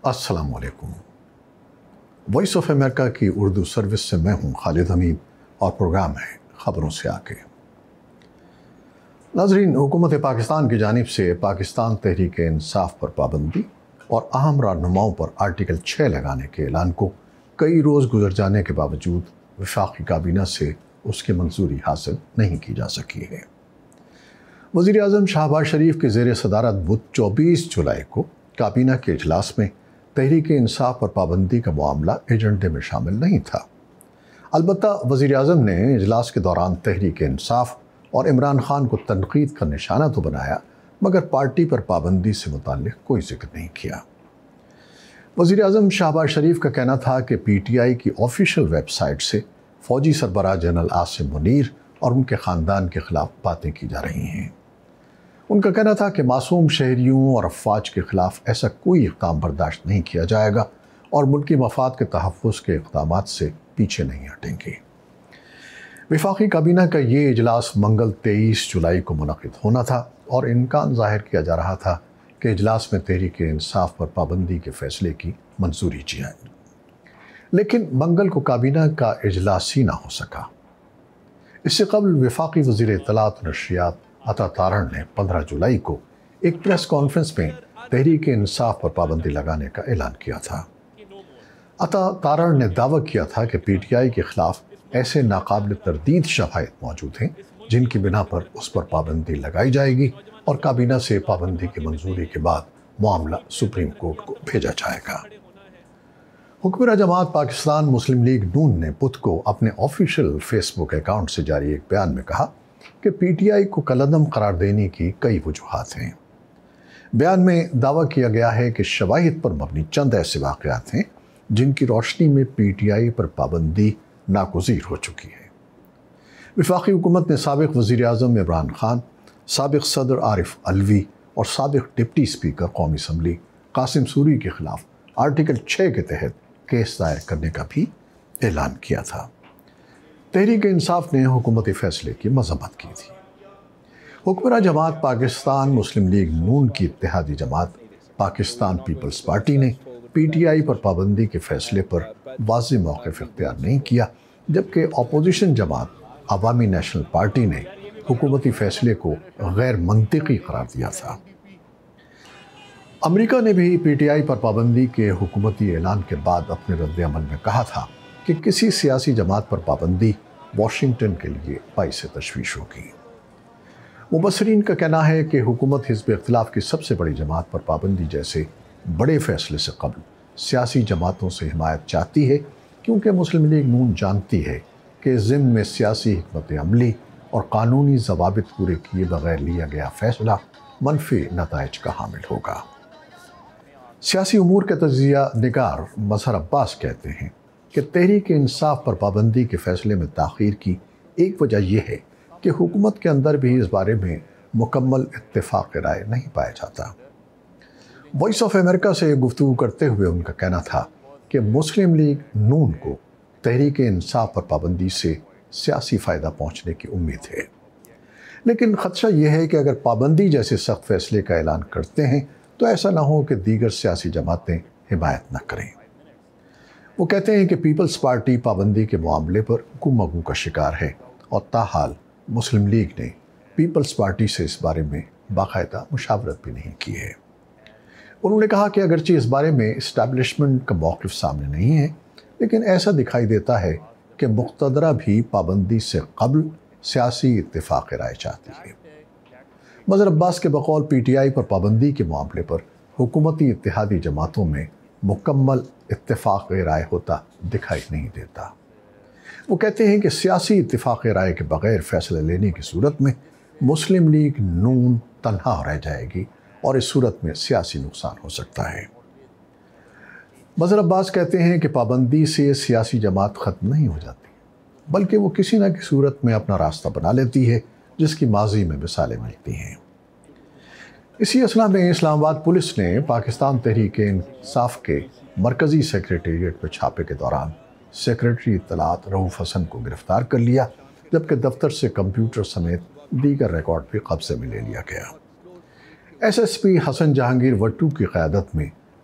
السلام علیکم۔ Voice of America کی اردو سروس سے میں ہوں خالد حمید اور پروگرام ہے خبروں سے آگے۔ ناظرین، حکومت پاکستان کی جانب سے پاکستان تحریک انصاف پر پابندی اور اہم رہنماؤں پر آرٹیکل 6 لگانے کے اعلان کو کئی روز گزر جانے کے باوجود وفاقی کابینہ سے اس کی منظوری حاصل نہیں کی جا سکی ہے۔ وزیر اعظم شہباز شریف کے زیر صدارت بدھ 24 جولائی کو کابینہ کے اجلاس میں تحریک انصاف پر پابندی کا معاملہ ایجنڈے میں شامل نہیں تھا۔ البتہ وزیر اعظم نے اجلاس کے دوران تحریک انصاف اور عمران خان کو تنقید کا نشانہ تو بنایا، مگر پارٹی پر پابندی سے متعلق کوئی ذکر نہیں کیا۔ وزیر اعظم شہباز شریف کا کہنا تھا کہ پی ٹی آئی کی آفیشیل ویب سائٹ سے فوجی سربراہ جنرل عاصم منیر اور ان کے خاندان کے خلاف باتیں کی جا رہی ہیں۔ ان کا کہنا تھا کہ معصوم شہریوں اور افواج کے خلاف ایسا کوئی اقدام برداشت نہیں کیا جائے گا اور ملکی مفاد کے تحفظ کے اقدامات سے پیچھے نہیں ہٹیں گے۔ وفاقی کابینہ کا یہ اجلاس منگل 23 جولائی کو منعقد ہونا تھا اور امکان ظاہر کیا جا رہا تھا کہ اجلاس میں تحریک انصاف پر پابندی کے فیصلے کی منظوری دی جائے، لیکن منگل کو کابینہ کا اجلاس ہی نہ ہو سکا۔ اس سے قبل وفاقی وزیر اطلاعات و نشریات عطا تارڑ نے 15 جولائی کو ایک پریس کانفرنس میں تحریک انصاف پر پابندی لگانے کا اعلان کیا تھا۔ عطا تارڑ نے دعویٰ کیا تھا کہ پی ٹی آئی کے خلاف ایسے ناقابل تردید شواہد موجود ہیں جن کی بنا پر اس پر پابندی لگائی جائے گی اور کابینہ سے پابندی کی منظوری کے بعد معاملہ سپریم کورٹ کو بھیجا جائے گا۔ حکمراں جماعت پاکستان مسلم لیگ نون نے بدھ کو اپنے آفیشیل فیس بک اکاؤنٹ سے جاری ایک بیان میں کہا کہ پی ٹی آئی کو کالعدم قرار دینے کی کئی وجوہات ہیں۔ بیان میں دعویٰ کیا گیا ہے کہ شواہد پر مبنی چند ایسے واقعات ہیں جن کی روشنی میں پی ٹی آئی پر پابندی ناگزیر ہو چکی ہے۔ وفاقی حکومت نے سابق وزیر اعظم عمران خان، سابق صدر عارف علوی اور سابق ڈپٹی اسپیکر قومی اسمبلی قاسم سوری کے خلاف آرٹیکل 6 کے تحت کیس دائر کرنے کا بھی اعلان کیا تھا۔ تحریک انصاف نے حکومتی فیصلے کی مذمت کی تھی۔ حکمراں جماعت پاکستان مسلم لیگ نون کی اتحادی جماعت پاکستان پیپلز پارٹی نے پی ٹی آئی پر پابندی کے فیصلے پر واضح موقف اختیار نہیں کیا، جبکہ اپوزیشن جماعت عوامی نیشنل پارٹی نے حکومتی فیصلے کو غیر منطقی قرار دیا تھا۔ امریکہ نے بھی پی ٹی آئی پر پابندی کے حکومتی اعلان کے بعد اپنے رد عمل میں کہا تھا کہ کسی سیاسی جماعت پر پابندی واشنگٹن کے لیے باعث تشویش ہوگی۔ مبصرین کا کہنا ہے کہ حکومت حزب اختلاف کی سب سے بڑی جماعت پر پابندی جیسے بڑے فیصلے سے قبل سیاسی جماعتوں سے حمایت چاہتی ہے، کیونکہ مسلم لیگ نون جانتی ہے کہ ضمن میں سیاسی حکمت عملی اور قانونی ضوابط پورے کیے بغیر لیا گیا فیصلہ منفی نتائج کا حامل ہوگا۔ سیاسی امور کے تجزیہ نگار مظہر عباس کہتے ہیں کہ تحریک انصاف پر پابندی کے فیصلے میں تاخیر کی ایک وجہ یہ ہے کہ حکومت کے اندر بھی اس بارے میں مکمل اتفاق رائے نہیں پایا جاتا۔ وائس آف امریکہ سے گفتگو کرتے ہوئے ان کا کہنا تھا کہ مسلم لیگ نون کو تحریک انصاف پر پابندی سے سیاسی فائدہ پہنچنے کی امید ہے، لیکن خدشہ یہ ہے کہ اگر پابندی جیسے سخت فیصلے کا اعلان کرتے ہیں تو ایسا نہ ہو کہ دیگر سیاسی جماعتیں حمایت نہ کریں۔ وہ کہتے ہیں کہ پیپلز پارٹی پابندی کے معاملے پر گم مگو کا شکار ہے اور تاحال مسلم لیگ نے پیپلز پارٹی سے اس بارے میں باقاعدہ مشاورت بھی نہیں کی ہے۔ انہوں نے کہا کہ اگرچہ اس بارے میں اسٹیبلشمنٹ کا موقف سامنے نہیں ہے، لیکن ایسا دکھائی دیتا ہے کہ مقتدرہ بھی پابندی سے قبل سیاسی اتفاق رائے چاہتی ہے۔ مظہر عباس کے بقول پی ٹی آئی پر پابندی کے معاملے پر حکومتی اتحادی جماعتوں میں مکمل اتفاق رائے ہوتا دکھائی نہیں دیتا۔ وہ کہتے ہیں کہ سیاسی اتفاق رائے کے بغیر فیصلہ لینے کی صورت میں مسلم لیگ نون تنہا رہ جائے گی اور اس صورت میں سیاسی نقصان ہو سکتا ہے۔ مظہر عباس کہتے ہیں کہ پابندی سے سیاسی جماعت ختم نہیں ہو جاتی، بلکہ وہ کسی نہ کسی صورت میں اپنا راستہ بنا لیتی ہے، جس کی ماضی میں مثالیں ملتی ہیں۔ اسی اثنا میں اسلام آباد پولیس نے پاکستان تحریک انصاف کے مرکزی سیکریٹریٹ پہ چھاپے کے دوران سیکریٹری اطلاعات رؤوف حسن کو گرفتار کر لیا، جبکہ دفتر سے کمپیوٹر سمیت دیگر ریکارڈ بھی قبضے میں لے لیا گیا۔ ایس ایس پی حسن جہانگیر وٹو کی قیادت میں